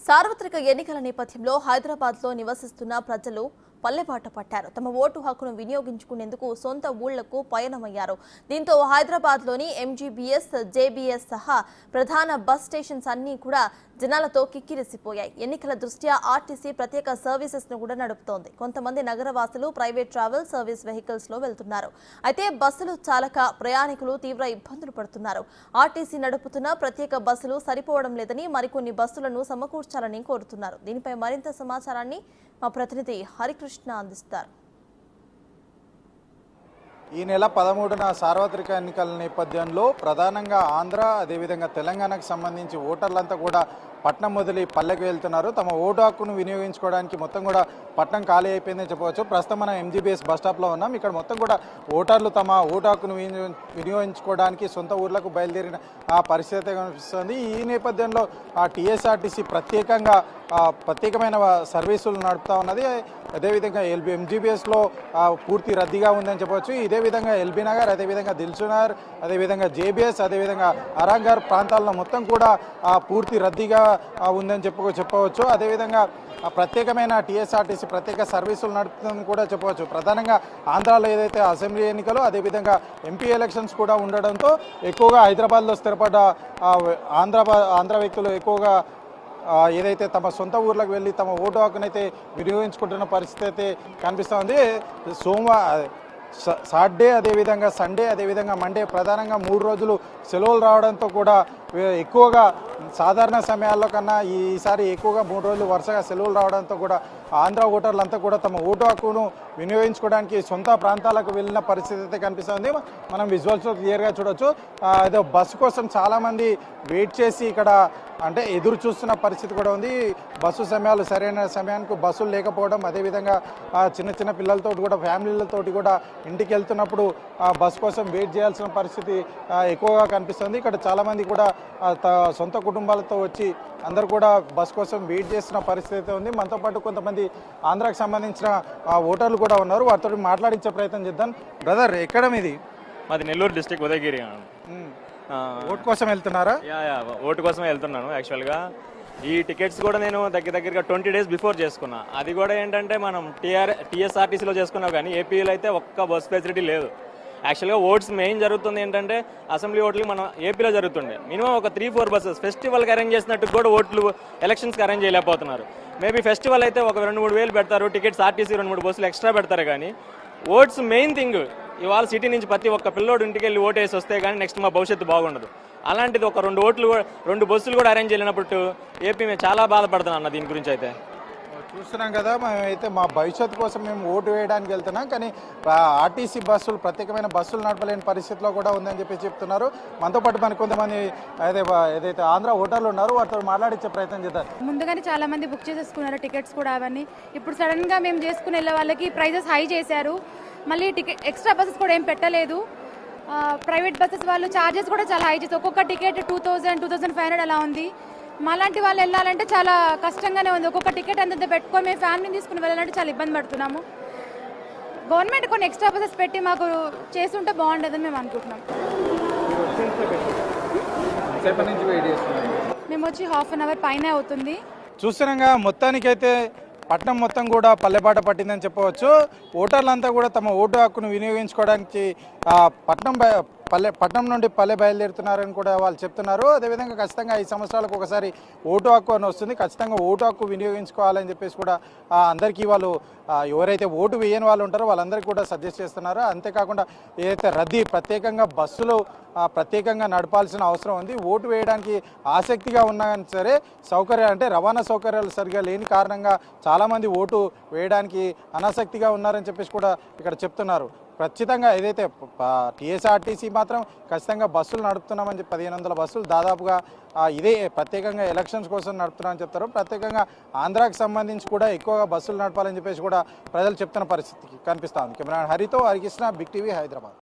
సార్వత్రిక ఎన్నికల నేపథ్యంలో హైదరాబాద్లో నివసిస్తున్న ప్రజలు పల్లెబాట పట్టారు. తమ ఓటు హక్కును వినియోగించుకునేందుకు సొంత ఊళ్లకు పయనమయ్యారు. దీంతో హైదరాబాద్లోని ఎంజీబీఎస్, జేబీఎస్ సహా ప్రధాన బస్ స్టేషన్స్ అన్నీ కూడా జనాలతో కిక్కిరిసిపోయాయి. ఎన్నికల దృష్ట్యా ఆర్టీసీ ప్రత్యేక సర్వీసెస్ ను కూడా నడుపుతోంది. కొంతమంది నగరవాసులు ప్రైవేట్ ట్రావెల్ సర్వీస్ వెహికల్స్ లో వెళ్తున్నారు. అయితే బస్సులు చాలక ప్రయాణికులు తీవ్ర ఇబ్బందులు పడుతున్నారు. ఆర్టీసీ నడుపుతున్న ప్రత్యేక బస్సులు సరిపోవడం లేదని మరికొన్ని బస్సులను సమకూర్చాలని కోరుతున్నారు. దీనిపై మరింత సమాచారాన్ని మా ప్రతినిధి హరికృష్ణ అందిస్తారు. ఈ నెల 13న సార్వత్రిక ఎన్నికల నేపథ్యంలో ప్రధానంగా ఆంధ్ర అదేవిధంగా తెలంగాణకు సంబంధించి ఓటర్లంతా కూడా పట్నం వదిలి పల్లెకు వెళ్తున్నారు. తమ ఓటు హక్కును వినియోగించుకోవడానికి మొత్తం కూడా పట్నం ఖాళీ అయిపోయిందని చెప్పవచ్చు. ప్రస్తుతం మనం ఎంజీబీఎస్ బస్ స్టాప్లో ఉన్నాం. ఇక్కడ మొత్తం కూడా ఓటర్లు తమ ఓటు హక్కును వినియోగించుకోవడానికి సొంత ఊర్లకు బయలుదేరిన పరిస్థితి కనిపిస్తుంది. ఈ నేపథ్యంలో టీఎస్ఆర్టీసీ ప్రత్యేకమైన సర్వీసులు నడుపుతా ఉన్నది. అదేవిధంగా ఎంజీబీఎస్లో పూర్తి రద్దీగా ఉందని చెప్పవచ్చు. ఇదే విధంగా ఎల్బీ నగర్, అదేవిధంగా దిల్సునగర్, అదేవిధంగా జేబీఎస్, అదేవిధంగా అరంగర్ ప్రాంతాల్లో మొత్తం కూడా పూర్తి రద్దీగా ఉందని చెప్పవచ్చు. అదేవిధంగా ప్రత్యేకమైన టీఎస్ఆర్టీసీ ప్రత్యేక సర్వీసులు నడుపుతుందని కూడా చెప్పవచ్చు. ప్రధానంగా ఆంధ్రాలో ఏదైతే అసెంబ్లీ ఎన్నికలు, అదేవిధంగా ఎంపీ ఎలక్షన్స్ కూడా ఉండడంతో ఎక్కువగా హైదరాబాద్లో స్థిరపడ్డ ఆంధ్ర వ్యక్తులు ఎక్కువగా ఏదైతే తమ సొంత ఊర్లకు వెళ్ళి తమ ఓటు హక్కునైతే వినియోగించుకుంటున్న పరిస్థితి అయితే కనిపిస్తోంది. సాటర్డే, అదేవిధంగా సండే, అదేవిధంగా మండే ప్రధానంగా 3 రోజులు సెలవులు రావడంతో కూడా ఎక్కువగా సాధారణ సమయాల్లో కన్నా ఈసారి ఎక్కువగా 3 రోజులు వరుసగా సెలవులు రావడంతో కూడా ఆంధ్ర ఓటర్లంతా కూడా తమ ఓటు హక్కును వినియోగించుకోవడానికి సొంత ప్రాంతాలకు వెళ్ళిన పరిస్థితి అయితే కనిపిస్తుంది. మనం విజువల్స్లో క్లియర్గా చూడొచ్చు. ఏదో బస్సు కోసం చాలామంది వెయిట్ చేసి ఇక్కడ అంటే ఎదురు చూస్తున్న పరిస్థితి కూడా ఉంది. బస్సు సమయాలు సరైన సమయానికి బస్సులు లేకపోవడం, అదేవిధంగా చిన్న చిన్న పిల్లలతో కూడా ఫ్యామిలీలతోటి కూడా ఇంటికి వెళ్తున్నప్పుడు బస్సు కోసం వెయిట్ చేయాల్సిన పరిస్థితి ఎక్కువగా కనిపిస్తుంది. ఇక్కడ చాలామంది కూడా సొంత కుటుంబాలతో వచ్చి అందరు కూడా బస్ కోసం వెయిట్ చేస్తున్న పరిస్థితి ఉంది. మనతో పాటు కొంతమంది ఆంధ్రాకు సంబంధించిన ఓటర్లు కూడా ఉన్నారు. వారితో మాట్లాడించే ప్రయత్నం చేద్దాం. బ్రదర్, ఎక్కడ మీది? మాది నెల్లూరు డిస్ట్రిక్ట్ ఉదయగిరి. ఓటు కోసం వెళ్తున్నారా? ఓటు కోసం వెళ్తున్నాను. యాక్చువల్గా ఈ టికెట్స్ కూడా నేను దగ్గరగా 20 days బిఫోర్ చేసుకున్నా. అది కూడా ఏంటంటే మనం టీఎస్ఆర్టీసీలో చేసుకున్నాం, కానీ ఏపీలో అయితే ఒక్క బస్ ఫెసిలిటీ లేదు. యాక్చువల్గా ఓట్స్ మెయిన్ జరుగుతుంది ఏంటంటే అసెంబ్లీ ఓట్లు మన ఏపీలో జరుగుతుండే. మినిమం ఒక 3-4 బస్సెస్ ఫెస్టివల్కి అరేంజ్ చేసినట్టు కూడా ఓట్లు ఎలక్షన్స్కి అరేంజ్ చేయలేకపోతున్నారు. మేబీ ఫెస్టివల్ అయితే ఒక 2-3 వేలు పెడతారు, టికెట్స్ ఆర్టీసీ 2-3 బస్సులు ఎక్స్ట్రా పెడతారు. కానీ ఓట్స్ మెయిన్ థింగ్. ఇవాళ సిటీ నుంచి ప్రతి ఒక్క పిల్లోడు ఇంటికి వెళ్ళి ఓటు వేసి వస్తే కానీ నెక్స్ట్ మా భవిష్యత్తు బాగుండదు. అలాంటిది ఒక 2 బస్సులు కూడా అరేంజ్ చేయలేనప్పుడు ఏపీ మేము చాలా బాధపడుతున్నాం అన్న దీని గురించి. అయితే చూస్తున్నాం కదా, మేమైతే మా భవిష్యత్తు కోసం మేము ఓటు వేయడానికి వెళ్తున్నాం, కానీ ఆర్టీసీ బస్సులు ప్రత్యేకమైన బస్సులు నడపలేని పరిస్థితిలో కూడా ఉందని చెప్తున్నారు. మనతో పాటు మనకు కొంతమంది ఏదైతే ఆంధ్ర ఓటర్లు ఉన్నారో వారితో మాట్లాడించే ప్రయత్నం చేద్దాం. ముందుగానే చాలా మంది బుక్ చేసేసుకున్నారు టికెట్స్ కూడా అవన్నీ. ఇప్పుడు సడన్ గా మేము చేసుకుని వెళ్ళే వాళ్ళకి ప్రైజెస్ హై చేశారు. మళ్ళీ టికెట్ ఎక్స్ట్రా బస్సెస్ కూడా ఏం పెట్టలేదు. ప్రైవేట్ బస్సెస్ వాళ్ళు ఛార్జెస్ కూడా చాలా హై చేసి ఒక్కొక్క టికెట్ 2000-2500 అలా ఉంది. మాలాంటి వాళ్ళు వెళ్ళాలంటే చాలా కష్టంగానే ఉంది. ఒక్కొక్క టికెట్ అంత పెట్టుకొని మేము ఫ్యామిలీని తీసుకుని వెళ్ళాలంటే చాలా ఇబ్బంది పడుతున్నాము. గవర్నమెంట్ కొన్ని ఎక్స్ట్రా బస్సెస్ పెట్టి మాకు చేస్తుంటే బాగుండదని మేము అనుకుంటున్నాం. మేము వచ్చి 1/2 hour పైనే అవుతుంది. చూస్తున్నాగా మొత్తానికైతే పట్నం మొత్తం కూడా పల్లెబాట పట్టిందని చెప్పవచ్చు. ఓటర్లంతా కూడా తమ ఓటు హక్కును వినియోగించుకోవడానికి పట్నం నుండి పల్లె బయలుదేరుతున్నారని కూడా వాళ్ళు చెప్తున్నారు. అదేవిధంగా ఖచ్చితంగా 5 సంవత్సరాలకు ఒకసారి ఓటు హక్కు అని వస్తుంది. ఖచ్చితంగా ఓటు హక్కు వినియోగించుకోవాలని చెప్పేసి కూడా అందరికీ వాళ్ళు ఎవరైతే ఓటు వేయని వాళ్ళు ఉంటారో వాళ్ళందరికీ కూడా సజెస్ట్ చేస్తున్నారు. అంతేకాకుండా ఏదైతే రద్దీ ప్రత్యేకంగా బస్సులు ప్రత్యేకంగా నడపాల్సిన అవసరం ఉంది. ఓటు వేయడానికి ఆసక్తిగా ఉన్నా సరే రవాణా సౌకర్యాలు సరిగా లేని కారణంగా చాలామంది ఓటు వేయడానికి అనాసక్తిగా ఉన్నారని చెప్పేసి కూడా ఇక్కడ చెప్తున్నారు. ఖచ్చితంగా ఏదైతే టీఎస్ఆర్టీసీ మాత్రం ఖచ్చితంగా బస్సులు నడుపుతున్నామని చెప్పి 1500 బస్సులు దాదాపుగా ఇదే ప్రత్యేకంగా ఎలక్షన్స్ కోసం నడుపుతున్నామని చెప్తారు. ప్రత్యేకంగా ఆంధ్రాకి సంబంధించి కూడా ఎక్కువగా బస్సులు నడపాలని చెప్పేసి కూడా ప్రజలు చెప్తున్న పరిస్థితి కనిపిస్తూ ఉంది. కెమెరా హరితో హరికృష్ణ, బిగ్ టీవీ, హైదరాబాద్.